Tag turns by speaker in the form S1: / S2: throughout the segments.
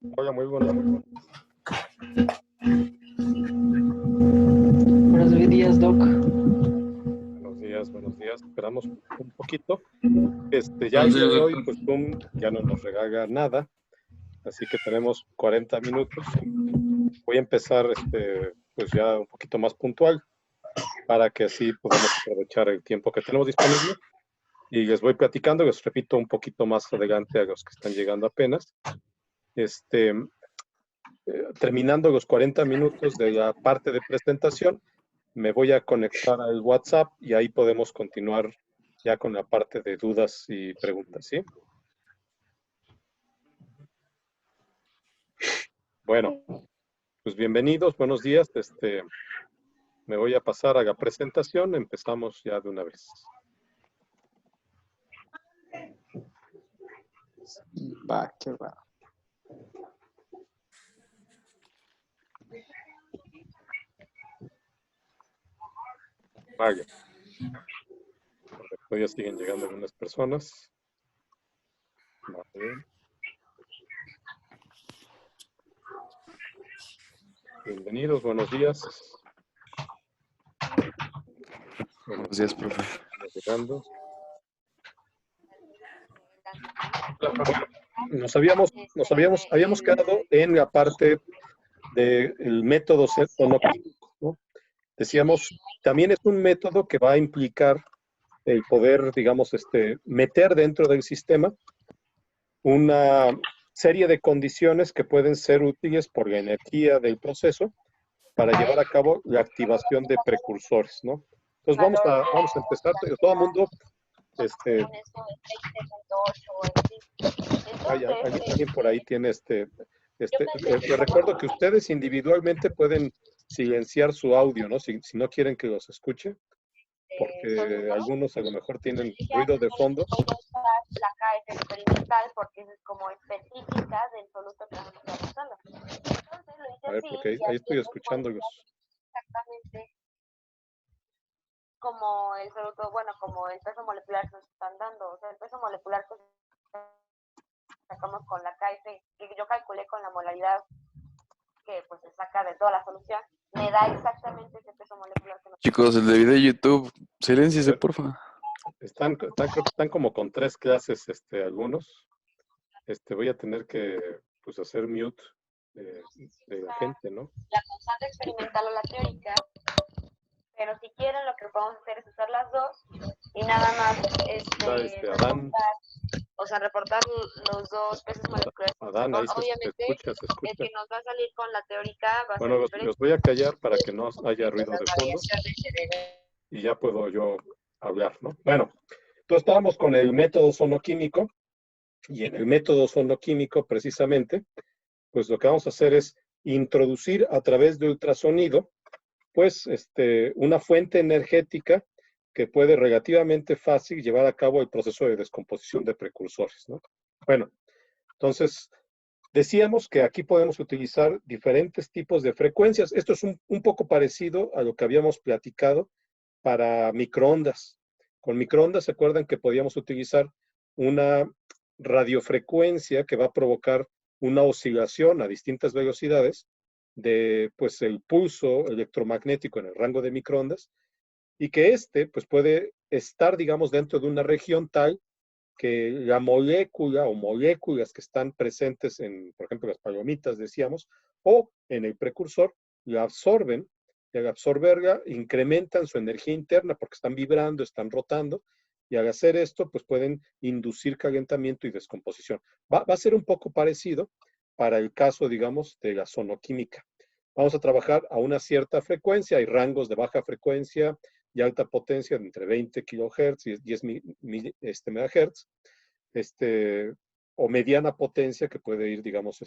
S1: Hola, muy buenos
S2: Buenos días, Doc.
S1: días, buenos días. Esperamos un poquito. Ya el
S3: Buenos
S1: día
S3: días,
S1: de hoy,
S3: doctor.
S1: pues Zoom ya no nos regala nada, así que tenemos 40 minutos. Voy a empezar, pues ya un poquito más puntual para que así podamos aprovechar el tiempo que tenemos disponible. Y les voy platicando, les repito un poquito más adelante a los que están llegando apenas. Terminando los 40 minutos de la parte de presentación, me voy a conectar al WhatsApp y ahí podemos continuar ya con la parte de dudas y preguntas, ¿sí? Bueno, pues bienvenidos, buenos días. Me voy a pasar a la presentación. Empezamos ya de una vez.
S2: Va, que va.
S1: Vaya. Perfecto, ya siguen llegando algunas personas. Vale. Bienvenidos, buenos días.
S3: Buenos días, profe.
S1: Llegando. Bueno, habíamos quedado en la parte del método sonoquímico, ¿no? Decíamos, también es un método que va a implicar el poder, digamos, meter dentro del sistema una serie de condiciones que pueden ser útiles por la energía del proceso para llevar a cabo la activación de precursores, ¿no? Entonces vamos a empezar, todo el mundo, alguien por ahí tiene les recuerdo que ustedes individualmente pueden silenciar su audio, ¿no? Si no quieren que los escuche, porque algunos a lo mejor tienen ruido de fondo.
S4: La KF experimental porque es como específica del soluto que vamos a estar usando. Entonces lo hice
S1: A ver,
S4: así
S1: porque
S4: y
S1: ahí
S4: así
S1: estoy
S4: es
S1: escuchándolos.
S4: exactamente como el soluto, bueno, como el peso molecular que nos están dando. O sea, el peso molecular que sacamos con la KF, que yo calculé con la molaridad que pues se saca de toda la solución, me da exactamente ese peso molecular que nos...
S3: Chicos, el de video de YouTube,
S1: A
S3: silénciese,
S1: ver,
S3: porfa.
S1: creo que están como con 3 clases, algunos. Voy a tener que, pues, hacer mute de la gente, ¿no?
S4: La constante experimental o la teórica, pero si quieren lo que podemos hacer es usar las dos y nada más
S1: Hola, Adán,
S4: reportar, o sea, reportar los dos pesos moleculares.
S1: Adán, ahí se
S4: Obviamente,
S1: escucha, se
S4: el
S1: escucha.
S4: que nos va a salir con la teórica va a ser
S1: Bueno,
S4: diferente.
S1: los voy a callar para que no haya
S4: Y
S1: ruido
S4: las
S1: de fondo
S4: variaciones se deben...
S1: y ya puedo yo hablar, ¿no? Bueno, entonces estábamos con el método sonoquímico y en el método sonoquímico precisamente, pues lo que vamos a hacer es introducir a través de ultrasonido, pues, una fuente energética que puede relativamente fácil llevar a cabo el proceso de descomposición de precursores, ¿no? Bueno, entonces, decíamos que aquí podemos utilizar diferentes tipos de frecuencias. Esto es un poco parecido a lo que habíamos platicado para microondas. Con microondas, ¿se acuerdan que podíamos utilizar una radiofrecuencia que va a provocar una oscilación a distintas velocidades de, pues, el pulso electromagnético en el rango de microondas y que pues, puede estar, digamos, dentro de una región tal que la molécula o moléculas que están presentes en, por ejemplo, las palomitas, decíamos, o en el precursor, la absorben, y al absorberla incrementan su energía interna porque están vibrando, están rotando, y al hacer esto, pues pueden inducir calentamiento y descomposición. Va a ser un poco parecido para el caso, digamos, de la sonoquímica. Vamos a trabajar a una cierta frecuencia, hay rangos de baja frecuencia y alta potencia de entre 20 kHz y 10 MHz, o mediana potencia que puede ir, digamos,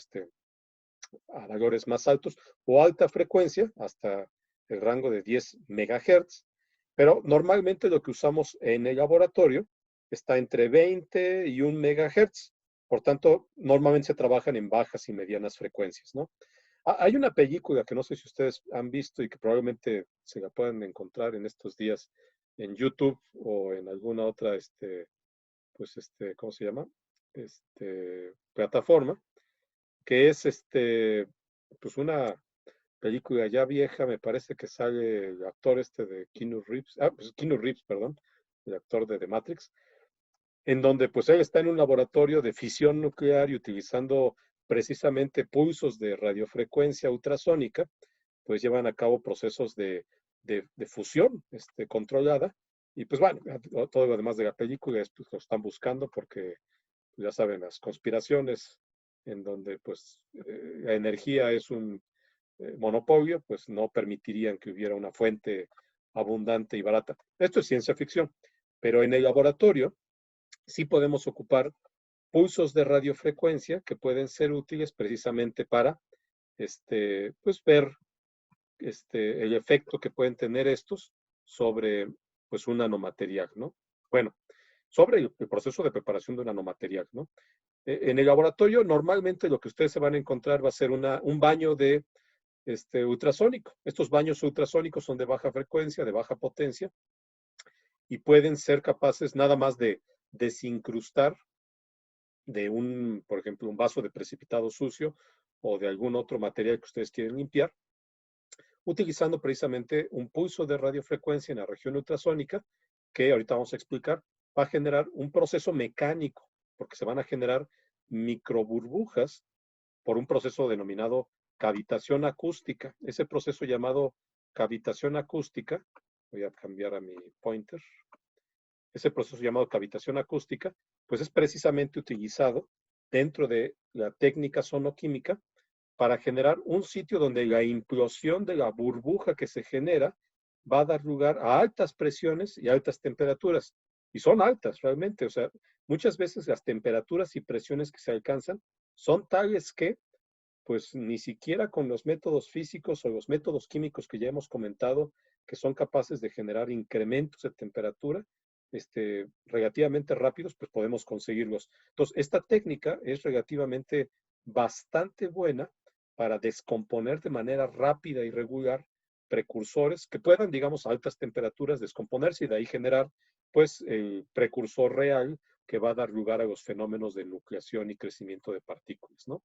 S1: a valores más altos, o alta frecuencia hasta el rango de 10 MHz. Pero normalmente lo que usamos en el laboratorio está entre 20 y 1 MHz. Por tanto, normalmente se trabajan en bajas y medianas frecuencias, ¿no? Hay una película que no sé si ustedes han visto y que probablemente se la puedan encontrar en estos días en YouTube o en alguna otra, pues, ¿cómo se llama? Plataforma, que es pues una película ya vieja, me parece que sale el actor de Keanu Reeves, pues Keanu Reeves, perdón, el actor de The Matrix, en donde pues él está en un laboratorio de fisión nuclear y utilizando precisamente pulsos de radiofrecuencia ultrasónica, pues llevan a cabo procesos de fusión controlada. Y pues bueno, todo lo demás de la película es, pues, lo están buscando porque ya saben, las conspiraciones en donde pues la energía es un monopolio, pues no permitirían que hubiera una fuente abundante y barata. Esto es ciencia ficción, pero en el laboratorio sí podemos ocupar pulsos de radiofrecuencia que pueden ser útiles precisamente para pues ver el efecto que pueden tener estos sobre pues un nanomaterial, ¿no? Bueno, sobre el proceso de preparación de un nanomaterial, ¿no? En el laboratorio normalmente lo que ustedes se van a encontrar va a ser un baño de ultrasónico. Estos baños ultrasónicos son de baja frecuencia, de baja potencia, y pueden ser capaces nada más de desincrustar de por ejemplo, un vaso de precipitado sucio o de algún otro material que ustedes quieren limpiar, utilizando precisamente un pulso de radiofrecuencia en la región ultrasónica, que ahorita vamos a explicar, va a generar un proceso mecánico, porque se van a generar microburbujas por un proceso denominado cavitación acústica. Ese proceso llamado cavitación acústica, voy a cambiar a mi pointer, ese proceso llamado cavitación acústica, pues es precisamente utilizado dentro de la técnica sonoquímica para generar un sitio donde la implosión de la burbuja que se genera va a dar lugar a altas presiones y altas temperaturas. Y son altas realmente, o sea, muchas veces las temperaturas y presiones que se alcanzan son tales que pues ni siquiera con los métodos físicos o los métodos químicos que ya hemos comentado, que son capaces de generar incrementos de temperatura relativamente rápidos, pues podemos conseguirlos. Entonces, esta técnica es relativamente bastante buena para descomponer de manera rápida y regular precursores que puedan, digamos, a altas temperaturas descomponerse y de ahí generar, pues, el precursor real que va a dar lugar a los fenómenos de nucleación y crecimiento de partículas, ¿no?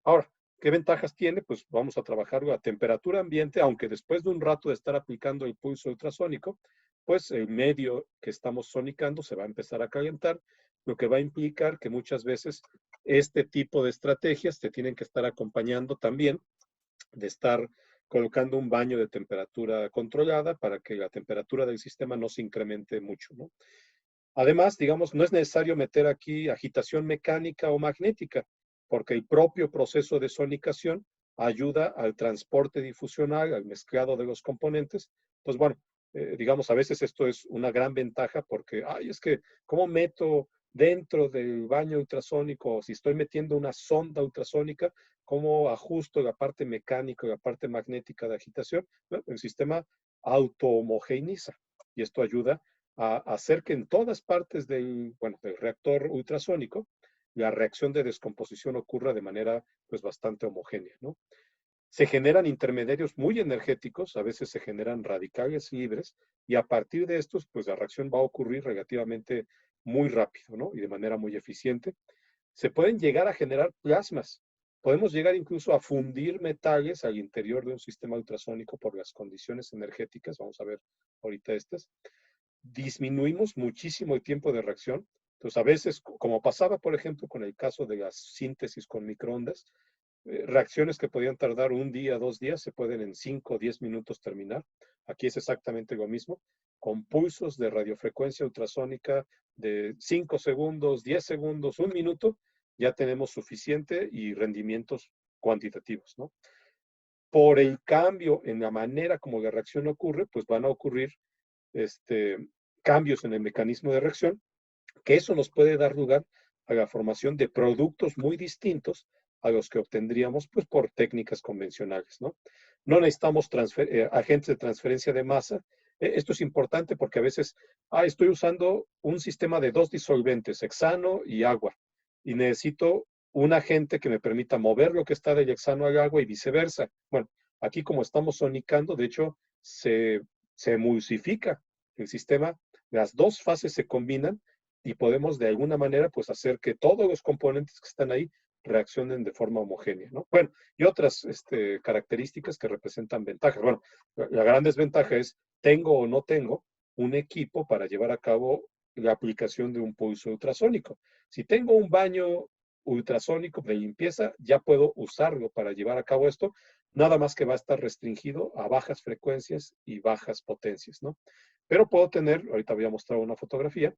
S1: Ahora, ¿qué ventajas tiene? Pues vamos a trabajarlo a temperatura ambiente, aunque después de un rato de estar aplicando el pulso ultrasónico, pues el medio que estamos sonicando se va a empezar a calentar, lo que va a implicar que muchas veces este tipo de estrategias te tienen que estar acompañando también de estar colocando un baño de temperatura controlada para que la temperatura del sistema no se incremente mucho, ¿no? Además, digamos, no es necesario meter aquí agitación mecánica o magnética, porque el propio proceso de sonicación ayuda al transporte difusional, al mezclado de los componentes. Pues bueno, digamos, a veces esto es una gran ventaja porque, ay, es que, ¿cómo meto dentro del baño ultrasónico, o si estoy metiendo una sonda ultrasónica, cómo ajusto la parte mecánica y la parte magnética de agitación? Bueno, el sistema auto-homogeneiza y esto ayuda a hacer que en todas partes del reactor ultrasónico la reacción de descomposición ocurra de manera pues bastante homogénea, ¿no? Se generan intermediarios muy energéticos, a veces se generan radicales libres y a partir de estos pues la reacción va a ocurrir relativamente muy rápido, ¿no? Y de manera muy eficiente. Se pueden llegar a generar plasmas. Podemos llegar incluso a fundir metales al interior de un sistema ultrasónico por las condiciones energéticas. Vamos a ver ahorita estas. Disminuimos muchísimo el tiempo de reacción. Entonces, a veces, como pasaba, por ejemplo, con el caso de la síntesis con microondas, reacciones que podían tardar un día, 2 días, se pueden en 5 o 10 minutos terminar. Aquí es exactamente lo mismo, con pulsos de radiofrecuencia ultrasónica de 5 segundos, 10 segundos, 1 minuto, ya tenemos suficiente y rendimientos cuantitativos, ¿no? Por el cambio en la manera como la reacción ocurre, pues van a ocurrir cambios en el mecanismo de reacción, que eso nos puede dar lugar a la formación de productos muy distintos a los que obtendríamos pues, por técnicas convencionales, ¿no? No necesitamos agentes de transferencia de masa. Esto es importante porque a veces, estoy usando un sistema de 2 disolventes, hexano y agua, y necesito un agente que me permita mover lo que está del hexano al agua y viceversa. Bueno, aquí como estamos sonicando, de hecho, se emulsifica el sistema, las dos fases se combinan y podemos de alguna manera pues hacer que todos los componentes que están ahí reaccionen de forma homogénea, ¿no? Bueno, y otras características que representan ventajas. Bueno, la gran desventaja es, ¿tengo o no tengo un equipo para llevar a cabo la aplicación de un pulso ultrasónico? Si tengo un baño ultrasónico de limpieza, ya puedo usarlo para llevar a cabo esto, nada más que va a estar restringido a bajas frecuencias y bajas potencias, ¿no? Pero puedo tener, ahorita voy a mostrar una fotografía,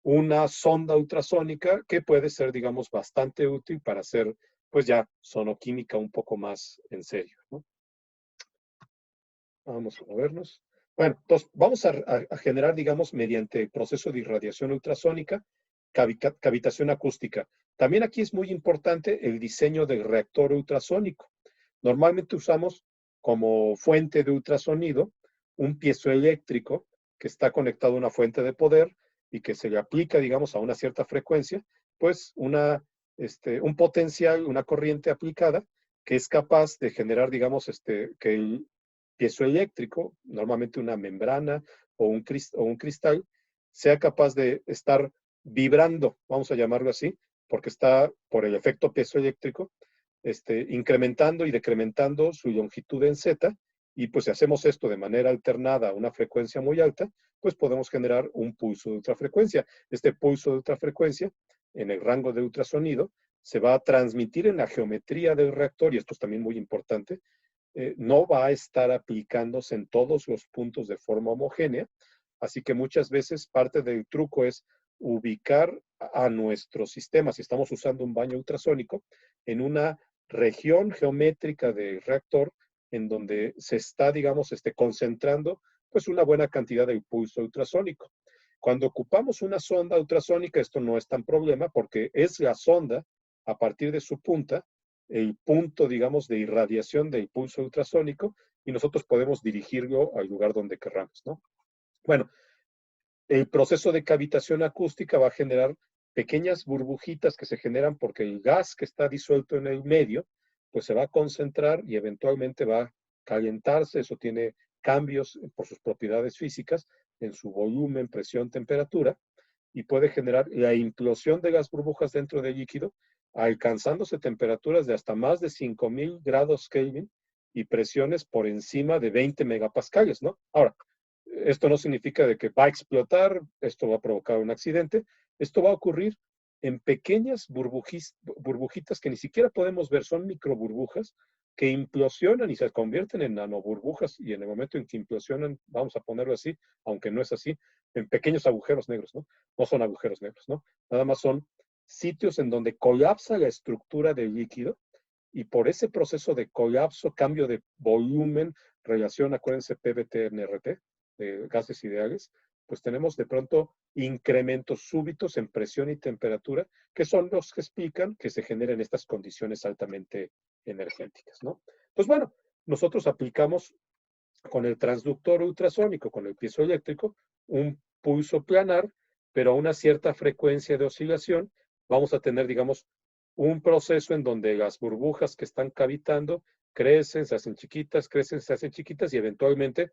S1: una sonda ultrasónica que puede ser, digamos, bastante útil para hacer, pues ya, sonoquímica un poco más en serio, ¿no? Vamos a vernos. Bueno, entonces vamos a generar, digamos, mediante el proceso de irradiación ultrasónica, cavitación acústica. También aquí es muy importante el diseño del reactor ultrasónico. Normalmente usamos como fuente de ultrasonido un piezoeléctrico que está conectado a una fuente de poder y que se le aplica, digamos, a una cierta frecuencia, pues un potencial, una corriente aplicada que es capaz de generar, digamos, que el piezoeléctrico, normalmente una membrana o un cristal, sea capaz de estar vibrando, vamos a llamarlo así, porque está por el efecto piezoeléctrico, incrementando y decrementando su longitud en Z, y pues si hacemos esto de manera alternada a una frecuencia muy alta, pues podemos generar un pulso de ultrafrecuencia. Este pulso de ultrafrecuencia, en el rango de ultrasonido, se va a transmitir en la geometría del reactor, y esto es también muy importante, no va a estar aplicándose en todos los puntos de forma homogénea, así que muchas veces parte del truco es ubicar a nuestro sistema, si estamos usando un baño ultrasónico, en una región geométrica del reactor en donde se está, digamos, concentrando pues una buena cantidad de impulso ultrasónico. Cuando ocupamos una sonda ultrasónica, esto no es tan problema porque es la sonda, a partir de su punta, el punto, digamos, de irradiación del pulso ultrasónico y nosotros podemos dirigirlo al lugar donde querramos, ¿no? Bueno, el proceso de cavitación acústica va a generar pequeñas burbujitas que se generan porque el gas que está disuelto en el medio, pues se va a concentrar y eventualmente va a calentarse. Eso tiene cambios por sus propiedades físicas en su volumen, presión, temperatura, y puede generar la implosión de las burbujas dentro del líquido, alcanzándose temperaturas de hasta más de 5000 grados Kelvin y presiones por encima de 20 megapascales, ¿no? Ahora, esto no significa de que va a explotar, esto va a provocar un accidente, esto va a ocurrir en pequeñas burbujitas que ni siquiera podemos ver, son microburbujas que implosionan y se convierten en nanoburbujas y en el momento en que implosionan, vamos a ponerlo así, aunque no es así, en pequeños agujeros negros, ¿no? No son agujeros negros, ¿no? Nada más son sitios en donde colapsa la estructura del líquido y por ese proceso de colapso, cambio de volumen, relación, acuérdense, PBT-NRT, de gases ideales, pues tenemos de pronto incrementos súbitos en presión y temperatura, que son los que explican que se generen estas condiciones altamente energéticas, ¿no? Pues bueno, nosotros aplicamos con el transductor ultrasónico, con el piezoeléctrico, un pulso planar, pero a una cierta frecuencia de oscilación, vamos a tener, digamos, un proceso en donde las burbujas que están cavitando crecen, se hacen chiquitas, crecen, se hacen chiquitas y eventualmente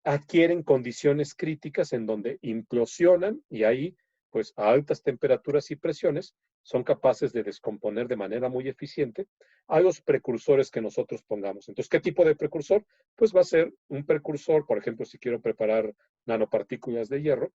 S1: adquieren condiciones críticas en donde implosionan y ahí, pues a altas temperaturas y presiones, son capaces de descomponer de manera muy eficiente a los precursores que nosotros pongamos. Entonces, ¿qué tipo de precursor? Pues va a ser un precursor, por ejemplo, si quiero preparar nanopartículas de hierro,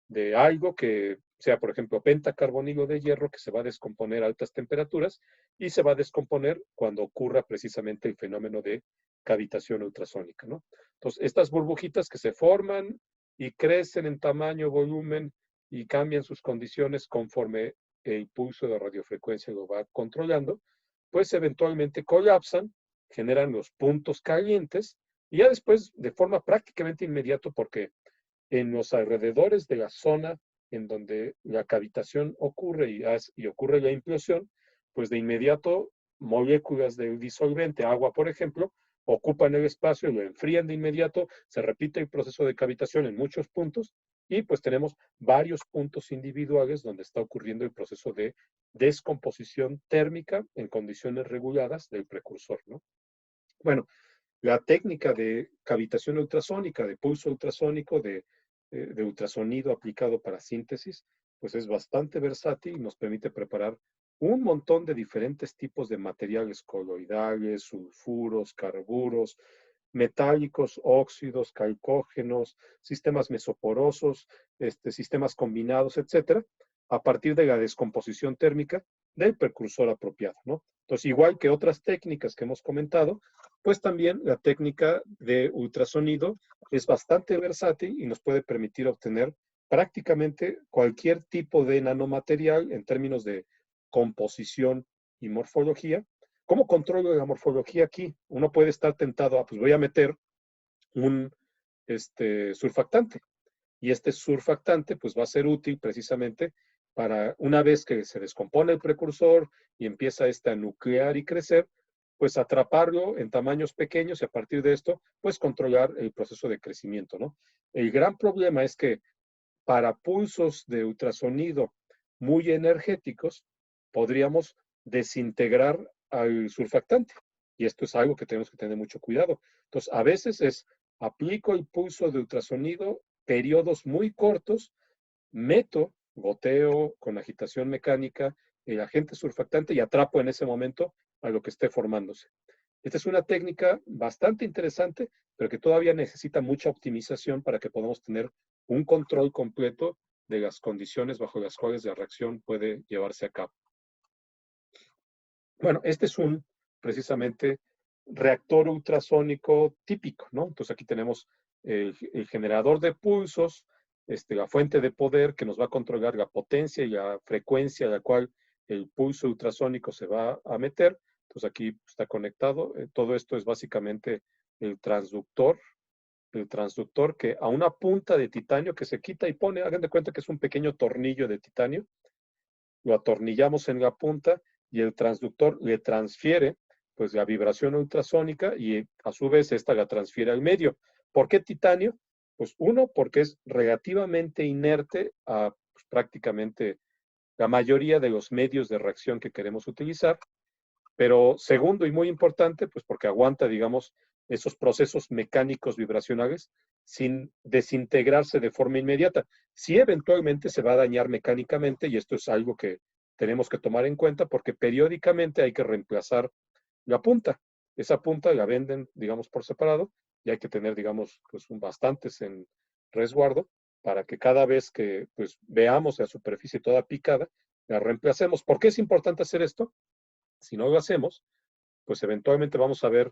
S1: de algo que sea, por ejemplo, pentacarbonilo de hierro que se va a descomponer a altas temperaturas y se va a descomponer cuando ocurra precisamente el fenómeno de cavitación ultrasónica, ¿no? Entonces, estas burbujitas que se forman y crecen en tamaño, volumen y cambian sus condiciones conforme el pulso de radiofrecuencia lo va controlando, pues eventualmente colapsan, generan los puntos calientes y ya después, de forma prácticamente inmediata, porque en los alrededores de la zona en donde la cavitación ocurre y ocurre la implosión, pues de inmediato moléculas del disolvente, agua por ejemplo, ocupan el espacio, lo enfrían de inmediato, se repite el proceso de cavitación en muchos puntos y pues tenemos varios puntos individuales donde está ocurriendo el proceso de descomposición térmica en condiciones reguladas del precursor, ¿no? Bueno, la técnica de cavitación ultrasónica, de pulso ultrasónico, de ultrasonido aplicado para síntesis, pues es bastante versátil y nos permite preparar un montón de diferentes tipos de materiales coloidales, sulfuros, carburos, metálicos, óxidos, calcógenos, sistemas mesoporosos, sistemas combinados, etcétera, a partir de la descomposición térmica del precursor apropiado, ¿no? Entonces, igual que otras técnicas que hemos comentado, pues también la técnica de ultrasonido es bastante versátil y nos puede permitir obtener prácticamente cualquier tipo de nanomaterial en términos de composición y morfología. ¿Cómo controlo la morfología aquí? Uno puede estar tentado a, pues voy a meter un surfactante. Y este surfactante pues va a ser útil precisamente para una vez que se descompone el precursor y empieza a nuclear y crecer, pues atraparlo en tamaños pequeños y a partir de esto pues controlar el proceso de crecimiento, ¿no? El gran problema es que para pulsos de ultrasonido muy energéticos podríamos desintegrar al surfactante. Y esto es algo que tenemos que tener mucho cuidado. Entonces, a veces aplico el pulso de ultrasonido periodos muy cortos, meto goteo con agitación mecánica el agente surfactante y atrapo en ese momento a lo que esté formándose. Esta es una técnica bastante interesante, pero que todavía necesita mucha optimización para que podamos tener un control completo de las condiciones bajo las cuales la reacción puede llevarse a cabo. Bueno, este es un, precisamente, reactor ultrasónico típico, ¿no? Entonces aquí tenemos el generador de pulsos, la fuente de poder que nos va a controlar la potencia y la frecuencia a la cual el pulso ultrasónico se va a meter. Entonces aquí está conectado. Todo esto es básicamente el transductor que a una punta de titanio que se quita y pone, hagan de cuenta que es un pequeño tornillo de titanio, lo atornillamos en la punta y el transductor le transfiere pues la vibración ultrasónica y a su vez esta la transfiere al medio. ¿Por qué titanio? Pues uno, porque es relativamente inerte a pues, prácticamente la mayoría de los medios de reacción que queremos utilizar, pero segundo y muy importante, pues porque aguanta, digamos, esos procesos mecánicos vibracionales sin desintegrarse de forma inmediata. Si eventualmente se va a dañar mecánicamente, y esto es algo que tenemos que tomar en cuenta porque periódicamente hay que reemplazar la punta. Esa punta la venden, digamos, por separado y hay que tener, digamos, pues bastantes en resguardo para que cada vez que pues, veamos la superficie toda picada, la reemplacemos. ¿Por qué es importante hacer esto? Si no lo hacemos, pues eventualmente vamos a ver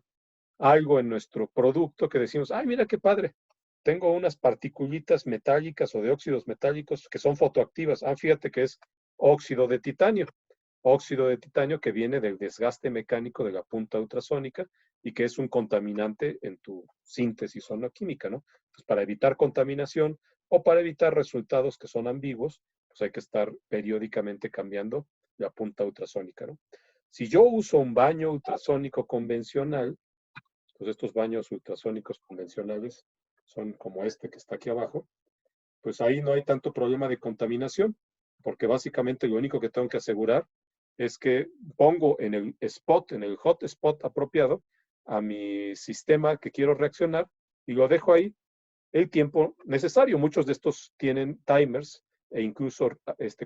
S1: algo en nuestro producto que decimos, ay, mira qué padre, tengo unas particulitas metálicas o de óxidos metálicos que son fotoactivas. Ah, fíjate que es óxido de titanio que viene del desgaste mecánico de la punta ultrasónica y que es un contaminante en tu síntesis sonoquímica, ¿no? Pues para evitar contaminación o para evitar resultados que son ambiguos, pues hay que estar periódicamente cambiando la punta ultrasónica, ¿no? Si yo uso un baño ultrasónico convencional, pues estos baños ultrasónicos convencionales son como este que está aquí abajo, pues ahí no hay tanto problema de contaminación, porque básicamente lo único que tengo que asegurar es que pongo en el spot, en el hot spot apropiado, a mi sistema que quiero reaccionar y lo dejo ahí el tiempo necesario. Muchos de estos tienen timers e incluso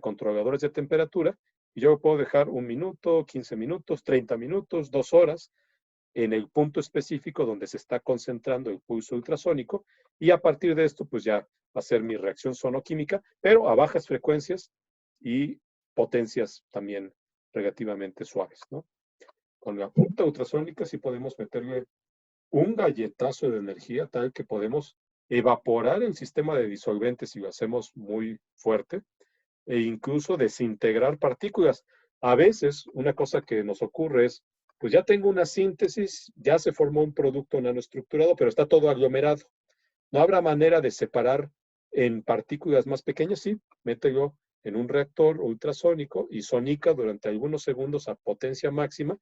S1: controladores de temperatura y yo puedo dejar 1 minuto, 15 minutos, 30 minutos, 2 horas en el punto específico donde se está concentrando el pulso ultrasónico y a partir de esto pues ya va a ser mi reacción sonoquímica, pero a bajas frecuencias y potencias también relativamente suaves, ¿no? Con la punta ultrasónica sí podemos meterle un galletazo de energía tal que podemos evaporar el sistema de disolventes si lo hacemos muy fuerte e incluso desintegrar partículas. A veces una cosa que nos ocurre es, pues ya tengo una síntesis, ya se formó un producto nanoestructurado, pero está todo aglomerado. No habrá manera de separar en partículas más pequeñas, sí, mételo en un reactor ultrasónico y sonica durante algunos segundos a potencia máxima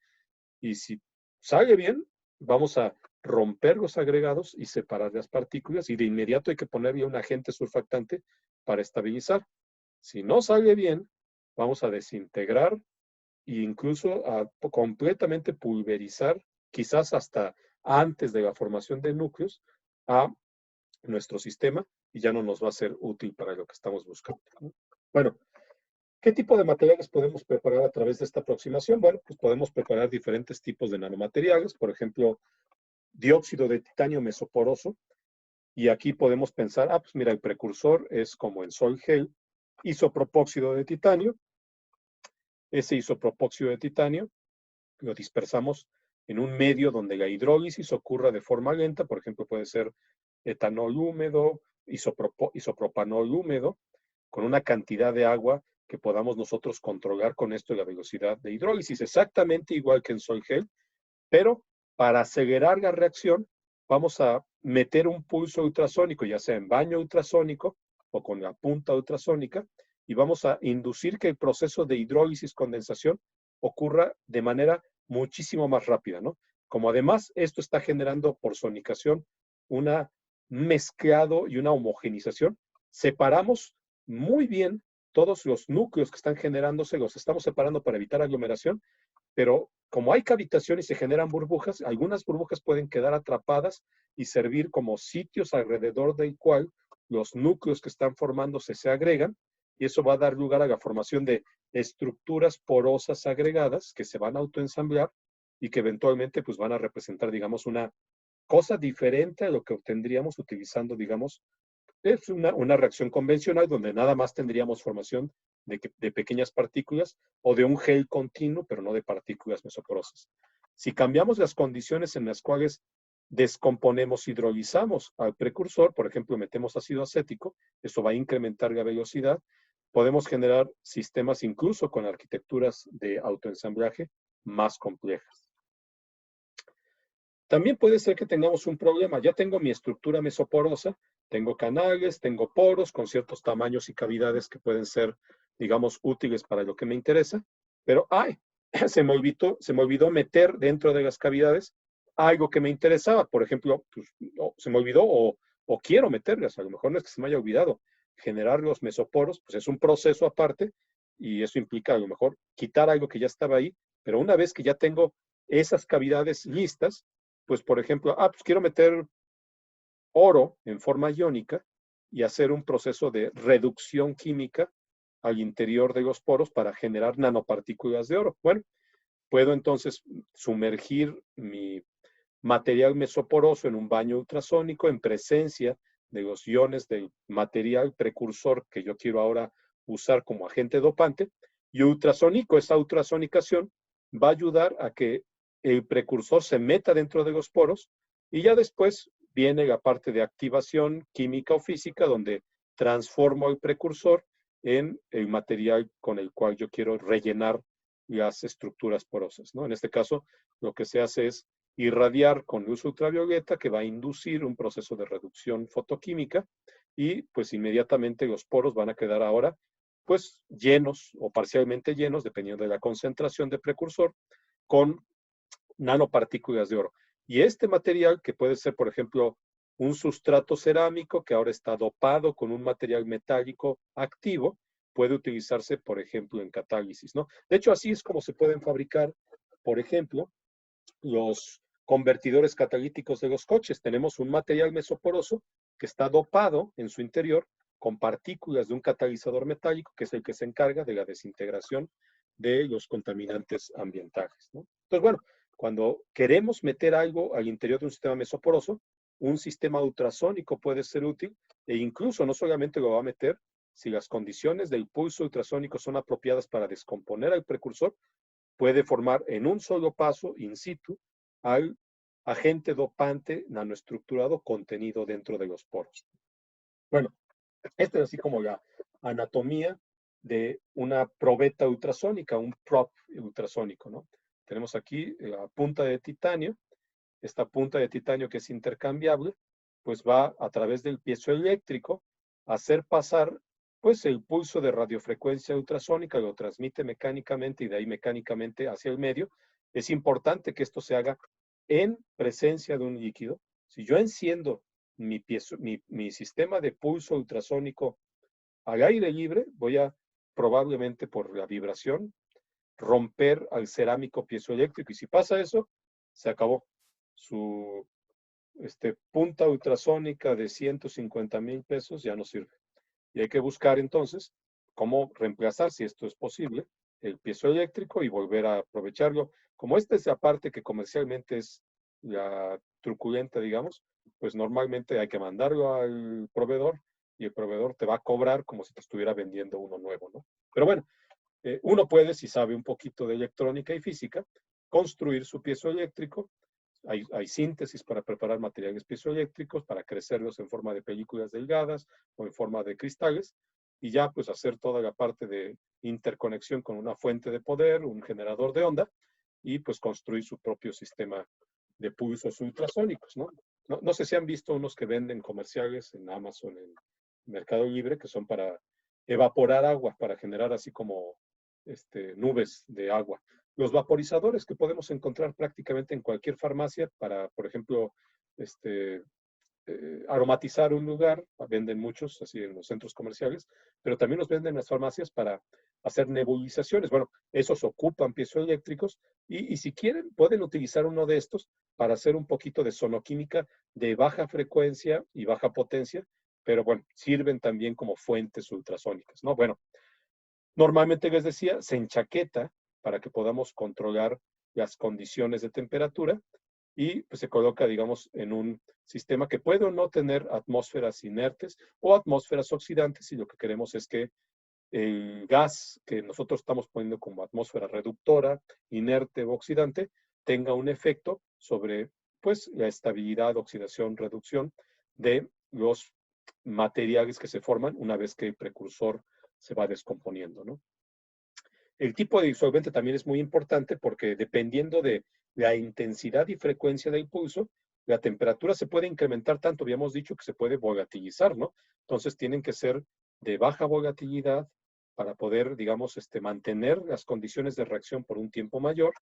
S1: y si sale bien, vamos a romper los agregados y separar las partículas y de inmediato hay que ponerle un agente surfactante para estabilizar. Si no sale bien, vamos a desintegrar e incluso a completamente pulverizar, quizás hasta antes de la formación de núcleos, a nuestro sistema y ya no nos va a ser útil para lo que estamos buscando. Bueno, ¿Qué tipo de materiales podemos preparar a través de esta aproximación? Bueno, pues podemos preparar diferentes tipos de nanomateriales, por ejemplo, dióxido de titanio mesoporoso, y aquí podemos pensar, pues mira, el precursor es como en sol gel, isopropóxido de titanio. Ese isopropóxido de titanio lo dispersamos en un medio donde la hidrólisis ocurra de forma lenta, por ejemplo, puede ser etanol húmedo, isopropanol húmedo, con una cantidad de agua que podamos nosotros controlar con esto la velocidad de hidrólisis, exactamente igual que en sol gel, pero para acelerar la reacción vamos a meter un pulso ultrasónico, ya sea en baño ultrasónico o con la punta ultrasónica, y vamos a inducir que el proceso de hidrólisis-condensación ocurra de manera muchísimo más rápida, ¿no? Como además esto está generando por sonicación un mezclado y una homogenización, separamos muy bien todos los núcleos que están generándose, los estamos separando para evitar aglomeración, pero como hay cavitación y se generan burbujas, algunas burbujas pueden quedar atrapadas y servir como sitios alrededor del cual los núcleos que están formándose se agregan, y eso va a dar lugar a la formación de estructuras porosas agregadas que se van a autoensamblar y que eventualmente pues van a representar, digamos, una cosa diferente a lo que obtendríamos utilizando, digamos, es una reacción convencional donde nada más tendríamos formación de pequeñas partículas o de un gel continuo, pero no de partículas mesoporosas. Si cambiamos las condiciones en las cuales descomponemos, hidrolizamos al precursor, por ejemplo, metemos ácido acético, eso va a incrementar la velocidad, podemos generar sistemas incluso con arquitecturas de autoensamblaje más complejas. También puede ser que tengamos un problema. Ya tengo mi estructura mesoporosa, tengo canales, tengo poros con ciertos tamaños y cavidades que pueden ser, digamos, útiles para lo que me interesa, pero se me olvidó meter dentro de las cavidades algo que me interesaba. Por ejemplo, pues, se me olvidó o quiero meterlas, a lo mejor no es que se me haya olvidado. Generar los mesoporos, pues es un proceso aparte y eso implica a lo mejor quitar algo que ya estaba ahí, pero una vez que ya tengo esas cavidades listas, pues por ejemplo, pues quiero meter oro en forma iónica y hacer un proceso de reducción química al interior de los poros para generar nanopartículas de oro. Bueno, puedo entonces sumergir mi material mesoporoso en un baño ultrasónico en presencia de los iones del material precursor que yo quiero ahora usar como agente dopante, y esa ultrasonicación va a ayudar a que el precursor se meta dentro de los poros y ya después viene la parte de activación química o física donde transformo el precursor en el material con el cual yo quiero rellenar las estructuras porosas, ¿no? En este caso, lo que se hace es irradiar con luz ultravioleta que va a inducir un proceso de reducción fotoquímica y pues inmediatamente los poros van a quedar ahora pues llenos o parcialmente llenos, dependiendo de la concentración de precursor, con nanopartículas de oro. Y este material, que puede ser, por ejemplo, un sustrato cerámico que ahora está dopado con un material metálico activo, puede utilizarse, por ejemplo, en catálisis, ¿no? De hecho, así es como se pueden fabricar, por ejemplo, los convertidores catalíticos de los coches. Tenemos un material mesoporoso que está dopado en su interior con partículas de un catalizador metálico, que es el que se encarga de la desintegración de los contaminantes ambientales, ¿no? Entonces, bueno, cuando queremos meter algo al interior de un sistema mesoporoso, un sistema ultrasónico puede ser útil e incluso no solamente lo va a meter si las condiciones del pulso ultrasónico son apropiadas para descomponer al precursor, puede formar en un solo paso, in situ, al agente dopante nanoestructurado contenido dentro de los poros. Bueno, esta es así como la anatomía de una probeta ultrasónica, un prop ultrasónico, ¿no? Tenemos aquí la punta de titanio. Esta punta de titanio que es intercambiable, pues va a través del piezoeléctrico a hacer pasar pues el pulso de radiofrecuencia ultrasónica, lo transmite mecánicamente y de ahí mecánicamente hacia el medio. Es importante que esto se haga en presencia de un líquido. Si yo enciendo mi sistema de pulso ultrasónico al aire libre, voy a probablemente por la vibración romper al cerámico piezoeléctrico, y si pasa eso, se acabó. Su punta ultrasónica de 150,000 pesos ya no sirve. Y hay que buscar entonces cómo reemplazar, si esto es posible, el piezoeléctrico y volver a aprovecharlo. Como esta es la parte que comercialmente es la truculenta, digamos, pues normalmente hay que mandarlo al proveedor y el proveedor te va a cobrar como si te estuviera vendiendo uno nuevo, ¿no? Pero bueno, uno puede, si sabe un poquito de electrónica y física, construir su piezoeléctrico. Hay síntesis para preparar materiales piezoeléctricos, para crecerlos en forma de películas delgadas o en forma de cristales, y ya pues hacer toda la parte de interconexión con una fuente de poder, un generador de onda, y pues construir su propio sistema de pulsos ultrasónicos, ¿no? No sé si han visto unos que venden comerciales en Amazon, en Mercado Libre, que son para evaporar agua, para generar así como nubes de agua. Los vaporizadores que podemos encontrar prácticamente en cualquier farmacia para, por ejemplo, aromatizar un lugar, venden muchos así en los centros comerciales, pero también los venden en las farmacias para hacer nebulizaciones. Bueno, esos ocupan piezoeléctricos y si quieren pueden utilizar uno de estos para hacer un poquito de sonoquímica de baja frecuencia y baja potencia, pero bueno, sirven también como fuentes ultrasónicas, ¿no? Bueno, normalmente les decía, se enchaqueta para que podamos controlar las condiciones de temperatura y pues, se coloca, digamos, en un sistema que puede o no tener atmósferas inertes o atmósferas oxidantes, y lo que queremos es que el gas que nosotros estamos poniendo como atmósfera reductora, inerte o oxidante, tenga un efecto sobre pues, la estabilidad, oxidación, reducción de los materiales que se forman una vez que el precursor se va descomponiendo, ¿no? El tipo de disolvente también es muy importante porque dependiendo de la intensidad y frecuencia del pulso, la temperatura se puede incrementar tanto, habíamos dicho que se puede volatilizar, ¿no? Entonces tienen que ser de baja volatilidad para poder, digamos, mantener las condiciones de reacción por un tiempo mayor,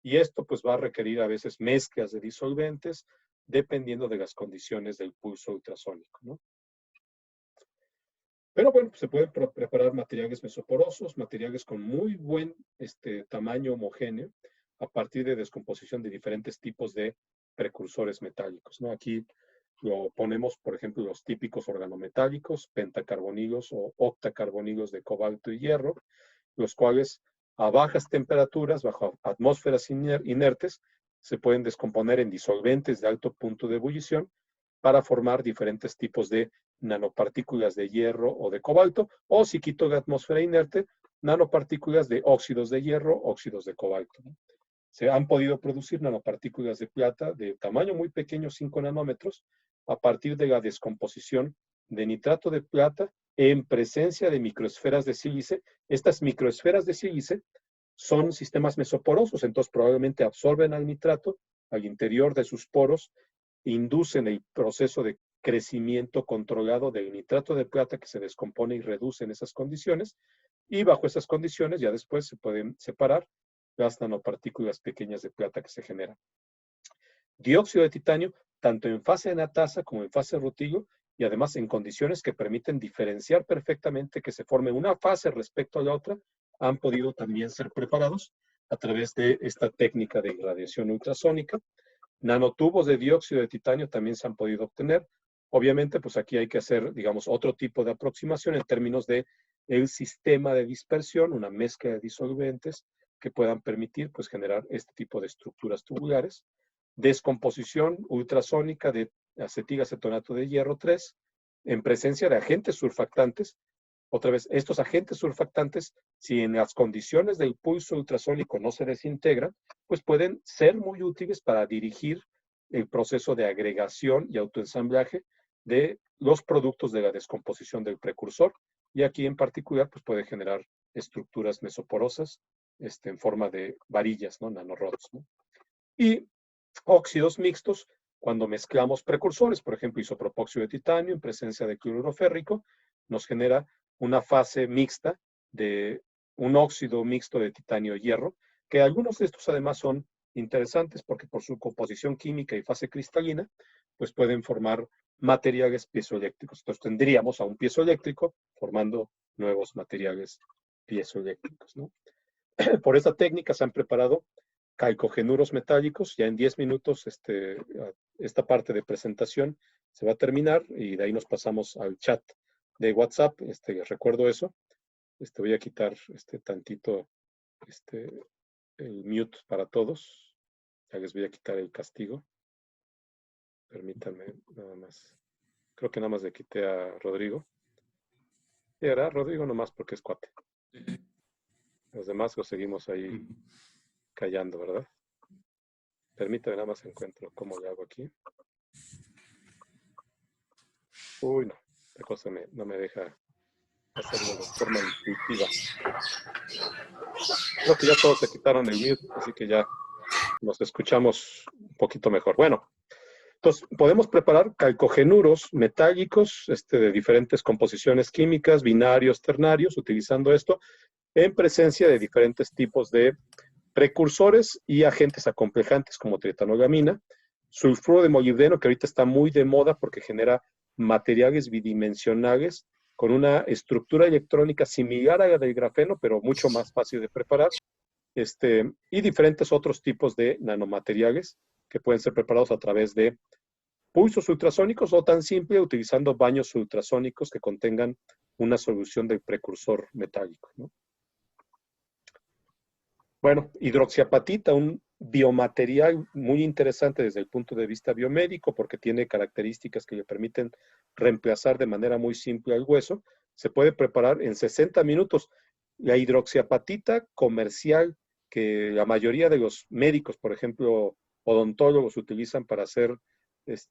S1: y esto pues va a requerir a veces mezclas de disolventes dependiendo de las condiciones del pulso ultrasónico, ¿no? Pero bueno, se pueden preparar materiales mesoporosos, materiales con muy buen tamaño homogéneo a partir de descomposición de diferentes tipos de precursores metálicos, ¿no? Aquí lo ponemos, por ejemplo, los típicos organometálicos, pentacarbonilos o octacarbonilos de cobalto y hierro, los cuales a bajas temperaturas, bajo atmósferas inertes, se pueden descomponer en disolventes de alto punto de ebullición para formar diferentes tipos de nanopartículas de hierro o de cobalto, o si quito la atmósfera inerte, nanopartículas de óxidos de hierro, óxidos de cobalto, ¿no? Se han podido producir nanopartículas de plata de tamaño muy pequeño, 5 nanómetros, a partir de la descomposición de nitrato de plata en presencia de microesferas de sílice. Estas microesferas de sílice son sistemas mesoporosos, entonces probablemente absorben al nitrato al interior de sus poros, inducen el proceso de crecimiento controlado del nitrato de plata que se descompone y reduce en esas condiciones, y bajo esas condiciones ya después se pueden separar las nanopartículas pequeñas de plata que se generan. Dióxido de titanio, tanto en fase anatasa como en fase rutilo, y además en condiciones que permiten diferenciar perfectamente que se forme una fase respecto a la otra, han podido también ser preparados a través de esta técnica de irradiación ultrasónica. Nanotubos de dióxido de titanio también se han podido obtener. Obviamente, pues aquí hay que hacer, digamos, otro tipo de aproximación en términos de el sistema de dispersión, una mezcla de disolventes que puedan permitir, pues, generar este tipo de estructuras tubulares. Descomposición ultrasónica de acetilacetonato de hierro 3 en presencia de agentes surfactantes. Otra vez, estos agentes surfactantes, si en las condiciones del pulso ultrasónico no se desintegran, pues pueden ser muy útiles para dirigir el proceso de agregación y autoensamblaje de los productos de la descomposición del precursor. Y aquí en particular, pues puede generar estructuras mesoporosas en forma de varillas, ¿no? Nanorods, ¿no? Y óxidos mixtos, cuando mezclamos precursores, por ejemplo, isopropóxido de titanio en presencia de cloruro férrico, nos genera una fase mixta de un óxido mixto de titanio-hierro, que algunos de estos además son interesantes porque por su composición química y fase cristalina, pues pueden formar materiales piezoeléctricos. Entonces tendríamos a un piezoeléctrico formando nuevos materiales piezoeléctricos, ¿no? Por esta técnica se han preparado calcogenuros metálicos. Ya en 10 minutos esta parte de presentación se va a terminar y de ahí nos pasamos al chat de WhatsApp. Les recuerdo eso. Voy a quitar tantito el mute para todos. Ya les voy a quitar el castigo. Permítanme nada más. Creo que nada más le quité a Rodrigo. Y ahora Rodrigo nomás porque es cuate. Los demás los seguimos ahí callando, ¿verdad? Permítame nada más encuentro cómo le hago aquí. Uy, no. La cosa no me deja hacerlo de forma intuitiva. Creo que ya todos se quitaron el mute, así que ya nos escuchamos un poquito mejor. Bueno, entonces podemos preparar calcogenuros metálicos de diferentes composiciones químicas, binarios, ternarios, utilizando esto en presencia de diferentes tipos de precursores y agentes acomplejantes como tritanogamina, sulfuro de molibdeno, que ahorita está muy de moda porque genera materiales bidimensionales con una estructura electrónica similar a la del grafeno, pero mucho más fácil de preparar, y diferentes otros tipos de nanomateriales que pueden ser preparados a través de pulsos ultrasónicos o tan simple utilizando baños ultrasónicos que contengan una solución del precursor metálico, ¿no? Bueno, hidroxiapatita, un biomaterial muy interesante desde el punto de vista biomédico porque tiene características que le permiten reemplazar de manera muy simple al hueso. Se puede preparar en 60 minutos. La hidroxiapatita comercial que la mayoría de los médicos, por ejemplo, odontólogos utilizan para hacer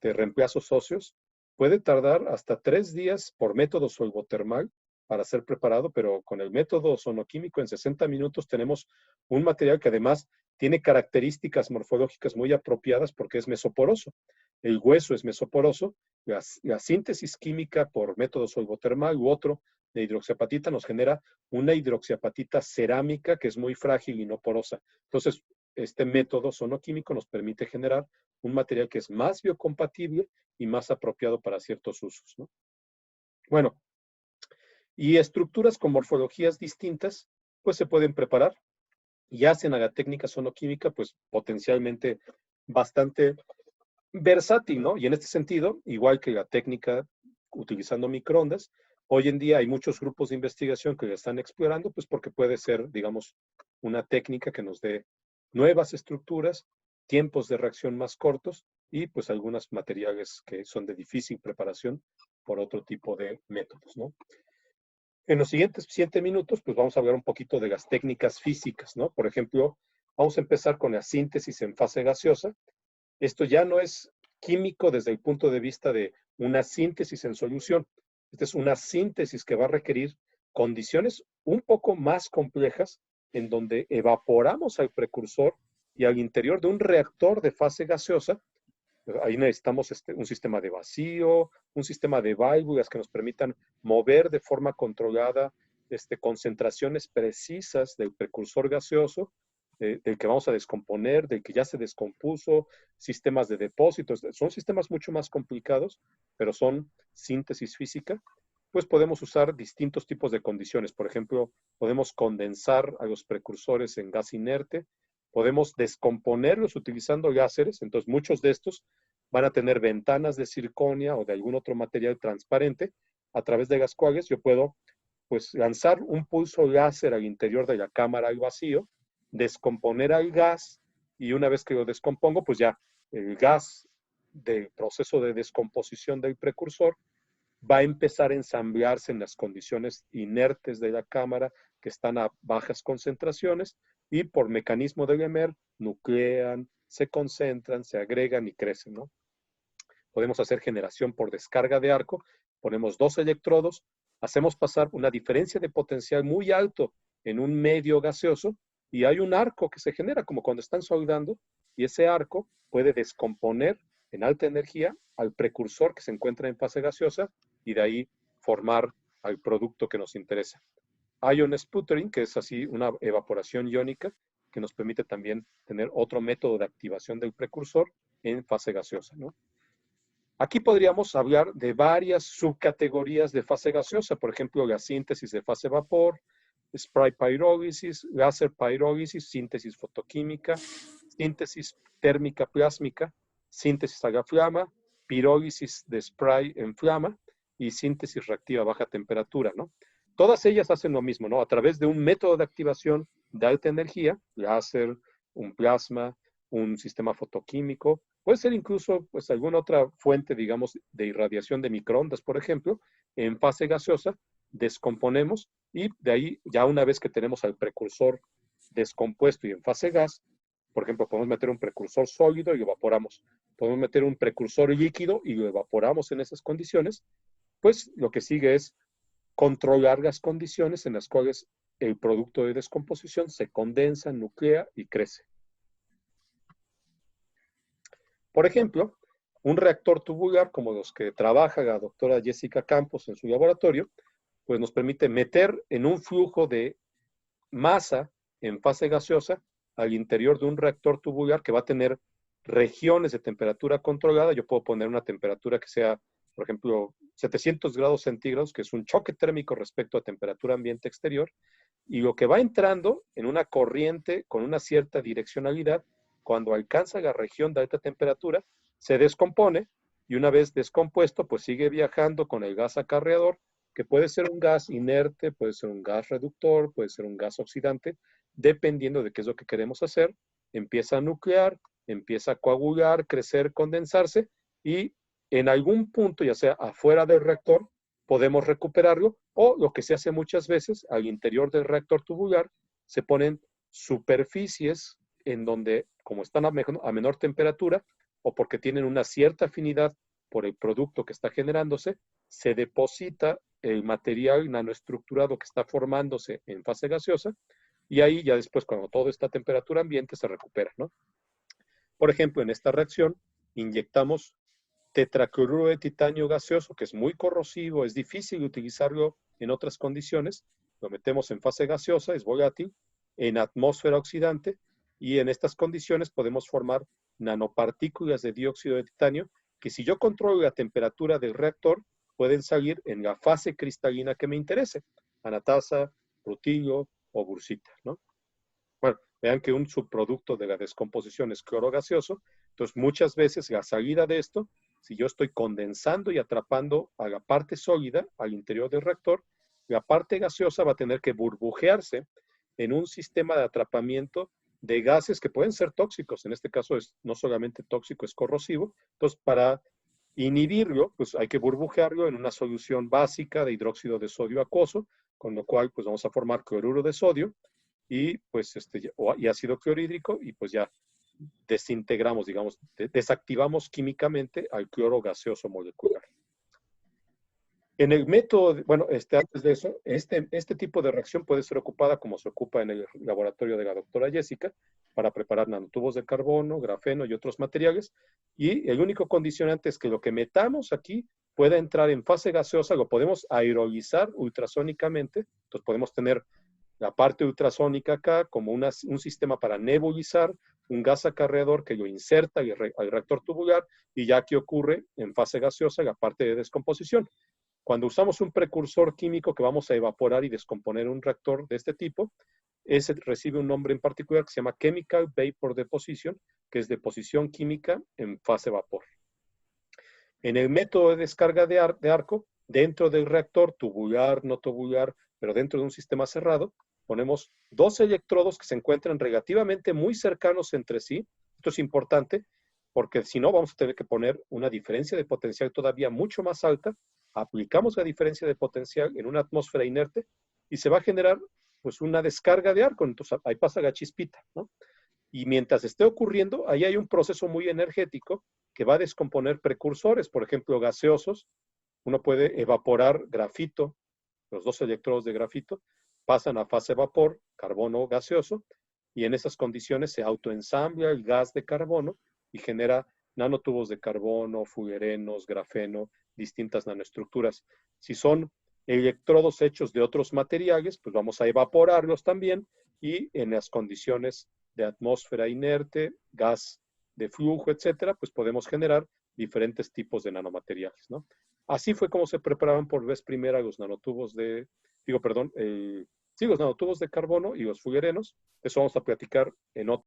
S1: reemplazos óseos, puede tardar hasta 3 días por método solvotermal para ser preparado, pero con el método sonoquímico en 60 minutos tenemos un material que además tiene características morfológicas muy apropiadas porque es mesoporoso. El hueso es mesoporoso, la síntesis química por método solvotermal u otro de hidroxiapatita nos genera una hidroxiapatita cerámica que es muy frágil y no porosa. Entonces, este método sonoquímico nos permite generar un material que es más biocompatible y más apropiado para ciertos usos, ¿no? Bueno, y estructuras con morfologías distintas, pues se pueden preparar y hacen a la técnica sonoquímica, pues potencialmente bastante versátil, ¿no? Y en este sentido, igual que la técnica utilizando microondas, hoy en día hay muchos grupos de investigación que la están explorando, pues porque puede ser, digamos, una técnica que nos dé nuevas estructuras, tiempos de reacción más cortos y pues algunos materiales que son de difícil preparación por otro tipo de métodos, ¿no? En los siguientes 7 minutos, pues vamos a hablar un poquito de las técnicas físicas, ¿no? Por ejemplo, vamos a empezar con la síntesis en fase gaseosa. Esto ya no es químico desde el punto de vista de una síntesis en solución. Esta es una síntesis que va a requerir condiciones un poco más complejas en donde evaporamos al precursor y al interior de un reactor de fase gaseosa. Ahí necesitamos un sistema de vacío, un sistema de válvulas que nos permitan mover de forma controlada concentraciones precisas del precursor gaseoso, del que vamos a descomponer, del que ya se descompuso, sistemas de depósitos. Son sistemas mucho más complicados, pero son síntesis física. Pues podemos usar distintos tipos de condiciones. Por ejemplo, podemos condensar a los precursores en gas inerte, podemos descomponerlos utilizando láseres, entonces muchos de estos van a tener ventanas de circonia o de algún otro material transparente a través de las cuales yo puedo pues lanzar un pulso láser al interior de la cámara al vacío, descomponer al gas y una vez que lo descompongo pues ya el gas del proceso de descomposición del precursor va a empezar a ensamblarse en las condiciones inertes de la cámara que están a bajas concentraciones y por mecanismo de Lemer nuclean, se concentran, se agregan y crecen, ¿no? Podemos hacer generación por descarga de arco, ponemos 2 electrodos, hacemos pasar una diferencia de potencial muy alto en un medio gaseoso y hay un arco que se genera como cuando están soldando y ese arco puede descomponer en alta energía al precursor que se encuentra en fase gaseosa y de ahí formar al producto que nos interesa. Ion sputtering, que es así una evaporación iónica, que nos permite también tener otro método de activación del precursor en fase gaseosa, ¿no? Aquí podríamos hablar de varias subcategorías de fase gaseosa, por ejemplo, la síntesis de fase vapor, spray pyrólisis, láser pyrólisis, síntesis fotoquímica, síntesis térmica plásmica, síntesis a la flama, pirólisis de spray en flama y síntesis reactiva a baja temperatura, ¿no? todas ellas hacen lo mismo, ¿no? A través de un método de activación de alta energía, láser, un plasma, un sistema fotoquímico, puede ser incluso pues alguna otra fuente, digamos, de irradiación de microondas, por ejemplo, en fase gaseosa, descomponemos y de ahí ya una vez que tenemos al precursor descompuesto y en fase gas, por ejemplo, podemos meter un precursor sólido y lo evaporamos. Podemos meter un precursor líquido y lo evaporamos en esas condiciones. Pues lo que sigue es controlar las condiciones en las cuales el producto de descomposición se condensa, nuclea y crece. Por ejemplo, un reactor tubular como los que trabaja la doctora Jessica Campos en su laboratorio, pues nos permite meter en un flujo de masa en fase gaseosa al interior de un reactor tubular que va a tener regiones de temperatura controlada. Yo puedo poner una temperatura que sea, por ejemplo, 700 grados centígrados, que es un choque térmico respecto a temperatura ambiente exterior, y lo que va entrando en una corriente con una cierta direccionalidad, cuando alcanza la región de alta temperatura, se descompone y una vez descompuesto, pues sigue viajando con el gas acarreador, que puede ser un gas inerte, puede ser un gas reductor, puede ser un gas oxidante, dependiendo de qué es lo que queremos hacer. Empieza a nuclear, empieza a coagular, crecer, condensarse y en algún punto, ya sea afuera del reactor, podemos recuperarlo o lo que se hace muchas veces al interior del reactor tubular, se ponen superficies en donde, como están a menor temperatura o porque tienen una cierta afinidad por el producto que está generándose, se deposita el material nanoestructurado que está formándose en fase gaseosa y ahí ya después, cuando todo está a temperatura ambiente, se recupera, ¿no? Por ejemplo, en esta reacción inyectamos tetracloruro de titanio gaseoso, que es muy corrosivo, es difícil utilizarlo en otras condiciones. Lo metemos en fase gaseosa, es volátil, en atmósfera oxidante, y en estas condiciones podemos formar nanopartículas de dióxido de titanio, que si yo controlo la temperatura del reactor, pueden salir en la fase cristalina que me interese, anatasa, rutilio o bursita, ¿no? Bueno, vean que un subproducto de la descomposición es cloro gaseoso, entonces muchas veces la salida de esto, si yo estoy condensando y atrapando a la parte sólida al interior del reactor, la parte gaseosa va a tener que burbujearse en un sistema de atrapamiento de gases que pueden ser tóxicos. En este caso es no solamente tóxico, es corrosivo. Entonces, para inhibirlo, pues hay que burbujearlo en una solución básica de hidróxido de sodio acuoso, con lo cual pues vamos a formar cloruro de sodio y pues y ácido clorhídrico y pues ya desintegramos, digamos, desactivamos químicamente al cloro gaseoso molecular. En el método, bueno, antes de eso, este tipo de reacción puede ser ocupada como se ocupa en el laboratorio de la doctora Jessica para preparar nanotubos de carbono, grafeno y otros materiales. Y el único condicionante es que lo que metamos aquí pueda entrar en fase gaseosa, lo podemos aerolizar ultrasónicamente, entonces podemos tener la parte ultrasónica acá como un sistema para nebulizar un gas acarreador que lo inserta al reactor tubular y ya que ocurre en fase gaseosa la parte de descomposición. Cuando usamos un precursor químico que vamos a evaporar y descomponer un reactor de este tipo, ese recibe un nombre en particular que se llama Chemical Vapor Deposition, que es deposición química en fase vapor. En el método de descarga de arco, dentro del reactor, tubular, no tubular, pero dentro de un sistema cerrado, ponemos dos electrodos que se encuentran relativamente muy cercanos entre sí. Esto es importante porque si no vamos a tener que poner una diferencia de potencial todavía mucho más alta. Aplicamos la diferencia de potencial en una atmósfera inerte y se va a generar pues una descarga de arco. Entonces ahí pasa la chispita, ¿no? Y mientras esté ocurriendo, ahí hay un proceso muy energético que va a descomponer precursores, por ejemplo, gaseosos. Uno puede evaporar grafito, los dos electrodos de grafito, pasan a fase vapor, carbono gaseoso, y en esas condiciones se autoensambla el gas de carbono y genera nanotubos de carbono, fullerenos, grafeno, distintas nanoestructuras. Si son electrodos hechos de otros materiales, pues vamos a evaporarlos también y en las condiciones de atmósfera inerte, gas de flujo, etcétera, pues podemos generar diferentes tipos de nanomateriales, ¿no? Así fue como se preparaban por vez primera los nanotubos de, los nanotubos de carbono y los fullerenos. Eso vamos a platicar en otro